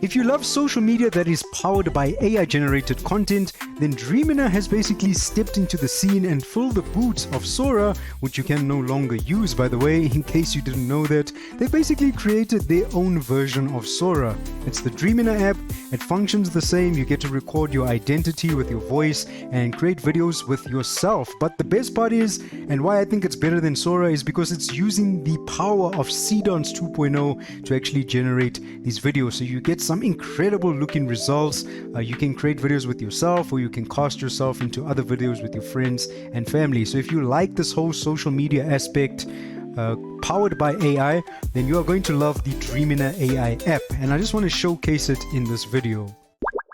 If you love social media that is powered by AI-generated content, then Dreamina has basically stepped into the scene and filled the boots of Sora, which you can no longer use, by the way, in case you didn't know that. They've basically created their own version of Sora. It's the Dreamina app. It functions the same. You get to record your identity with your voice and create videos with yourself. But the best part is, and why I think it's better than Sora, is because it's using the power of Seedance 2.0 to actually generate these videos. So you get some incredible looking results. You can create videos with yourself, or you can cast yourself into other videos with your friends and family. So if you like this whole social media aspect powered by AI, then you are going to love the Dreamina AI app, and I just want to showcase it in this video.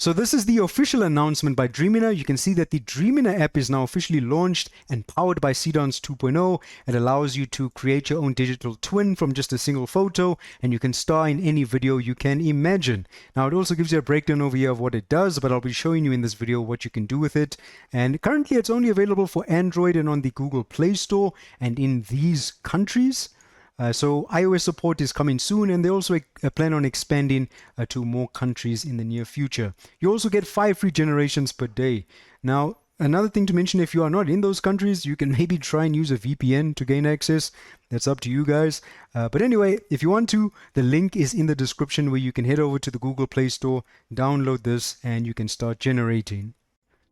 So this is the official announcement by Dreamina. You can see that the Dreamina app is now officially launched and powered by Seedance 2.0. It allows you to create your own digital twin from just a single photo, and you can star in any video you can imagine. Now it also gives you a breakdown over here of what it does, but I'll be showing you in this video what you can do with it. And currently it's only available for Android and on the Google Play Store and in these countries. So iOS support is coming soon, and they also plan on expanding to more countries in the near future. You also get 5 free generations per day. Now, another thing to mention, if you are not in those countries, you can maybe try and use a VPN to gain access. That's up to you guys. But anyway, if you want to, the link is in the description where you can head over to the Google Play Store, download this, and you can start generating.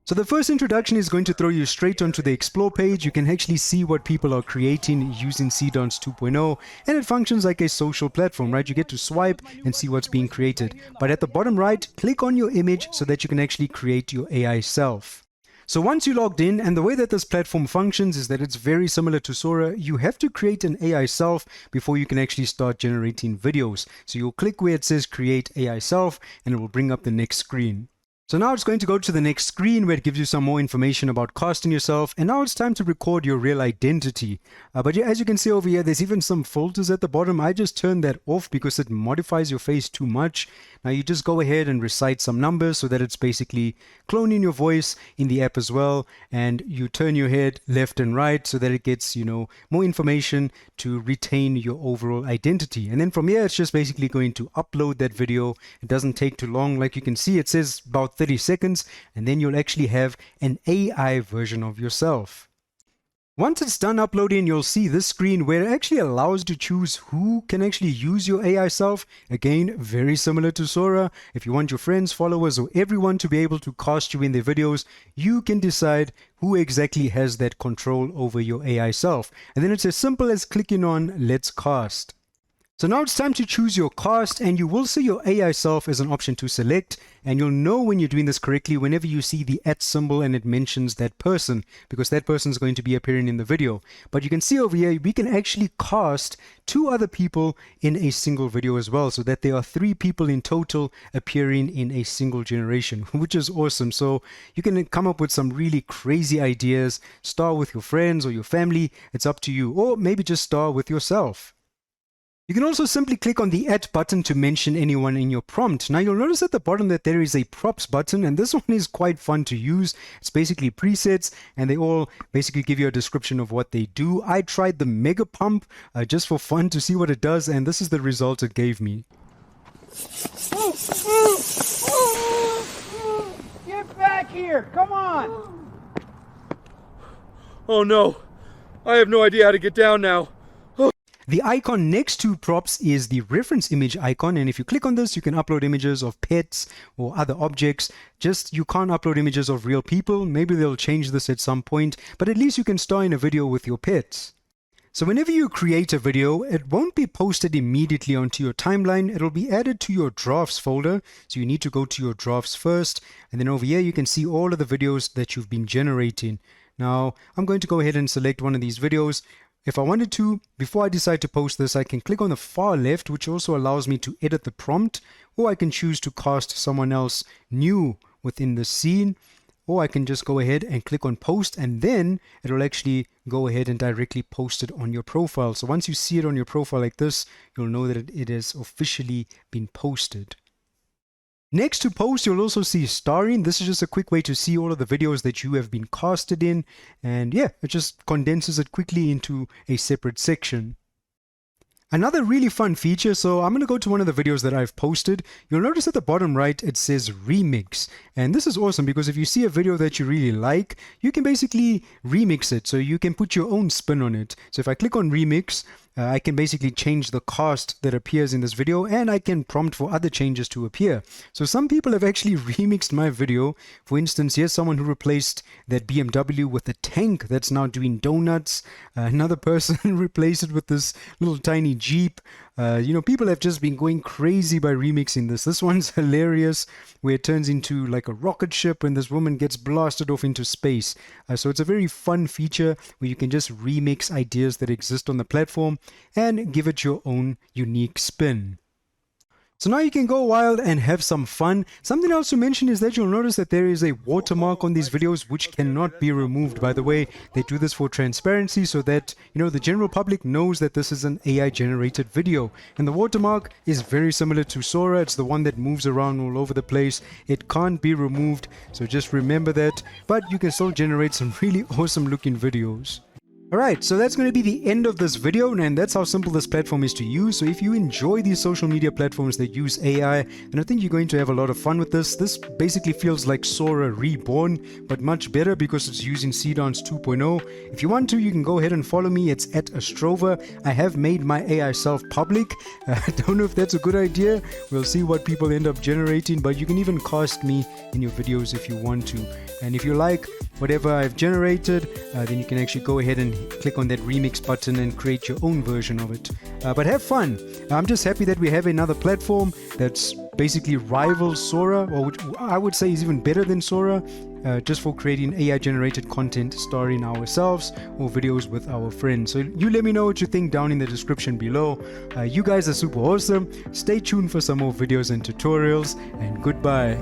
So the first introduction is going to throw you straight onto the Explore page. You can actually see what people are creating using Seedance 2.0, and it functions like a social platform, right? You get to swipe and see what's being created. But at the bottom right, click on your image so that you can actually create your AI self. So once you're logged in, and the way that this platform functions is that it's very similar to Sora, you have to create an AI self before you can actually start generating videos. So you'll click where it says Create AI Self, and it will bring up the next screen. So now it's going to go to the next screen where it gives you some more information about casting yourself, and now it's time to record your real identity. But yeah, as you can see over here, there's even some filters at the bottom. I just turned that off because it modifies your face too much. Now you just go ahead and recite some numbers so that it's basically cloning your voice in the app as well, and you turn your head left and right so that it gets, more information to retain your overall identity. And then from here, it's just basically going to upload that video. It doesn't take too long. Like you can see, it says about 30 seconds, and then you'll actually have an AI version of yourself. Once it's done uploading, you'll see this screen where it actually allows you to choose who can actually use your AI self. Again, very similar to Sora. If you want your friends, followers, or everyone to be able to cast you in their videos, you can decide who exactly has that control over your AI self. And then it's as simple as clicking on Let's Cast. So now it's time to choose your cast, and you will see your AI self as an option to select, and you'll know when you're doing this correctly whenever you see the @ symbol and it mentions that person, because that person is going to be appearing in the video. But you can see over here, we can actually cast 2 other people in a single video as well, so that there are 3 people in total appearing in a single generation, which is awesome. So you can come up with some really crazy ideas, star with your friends or your family, it's up to you, or maybe just star with yourself. You can also simply click on the @ button to mention anyone in your prompt. Now you'll notice at the bottom that there is a props button, and this one is quite fun to use. It's basically presets, and they all basically give you a description of what they do. I tried the mega pump just for fun to see what it does, and this is the result it gave me. Get back here, come on! Oh no, I have no idea how to get down now. The icon next to props is the reference image icon, and if you click on this, you can upload images of pets or other objects. Just you can't upload images of real people. Maybe they'll change this at some point, but at least you can star in a video with your pets. So whenever you create a video, it won't be posted immediately onto your timeline. It'll be added to your drafts folder. So you need to go to your drafts first, and then over here you can see all of the videos that you've been generating. Now I'm going to go ahead and select one of these videos. If I wanted to, before I decide to post this, I can click on the far left, which also allows me to edit the prompt, or I can choose to cast someone else new within the scene, or I can just go ahead and click on post, and then it will actually go ahead and directly post it on your profile. So once you see it on your profile like this, you'll know that it has officially been posted. Next to post, you'll also see starring. This is just a quick way to see all of the videos that you have been casted in. And yeah, it just condenses it quickly into a separate section. Another really fun feature, so I'm going to go to one of the videos that I've posted. You'll notice at the bottom right it says remix, and this is awesome because if you see a video that you really like, you can basically remix it, so you can put your own spin on it. So if I click on remix, I can basically change the cast that appears in this video, and I can prompt for other changes to appear. So some people have actually remixed my video. For instance, here's someone who replaced that BMW with a tank that's now doing donuts. Another person replaced it with this little tiny Jeep. People have just been going crazy by remixing this. This one's hilarious, where it turns into like a rocket ship and this woman gets blasted off into space. So it's a very fun feature where you can just remix ideas that exist on the platform and give it your own unique spin. So now you can go wild and have some fun. Something else to mention is that you'll notice that there is a watermark on these videos which cannot be removed. By the way, they do this for transparency so that, the general public knows that this is an AI generated video. And the watermark is very similar to Sora. It's the one that moves around all over the place. It can't be removed, so just remember that. But you can still generate some really awesome looking videos. Alright, so that's going to be the end of this video, and that's how simple this platform is to use. So if you enjoy these social media platforms that use AI, then I think you're going to have a lot of fun with this. This basically feels like Sora reborn, but much better because it's using Seedance 2.0. If you want to, you can go ahead and follow me. It's at Astrova. I have made my AI self public. I don't know if that's a good idea. We'll see what people end up generating, but you can even cast me in your videos if you want to. And if you like whatever I've generated, then you can actually go ahead and click on that remix button and create your own version of it. But have fun. I'm just happy that we have another platform that's basically rivals Sora, or which I would say is even better than Sora, just for creating AI generated content starring ourselves or videos with our friends. So you let me know what you think down in the description below. You guys are super awesome. Stay tuned for some more videos and tutorials, and goodbye.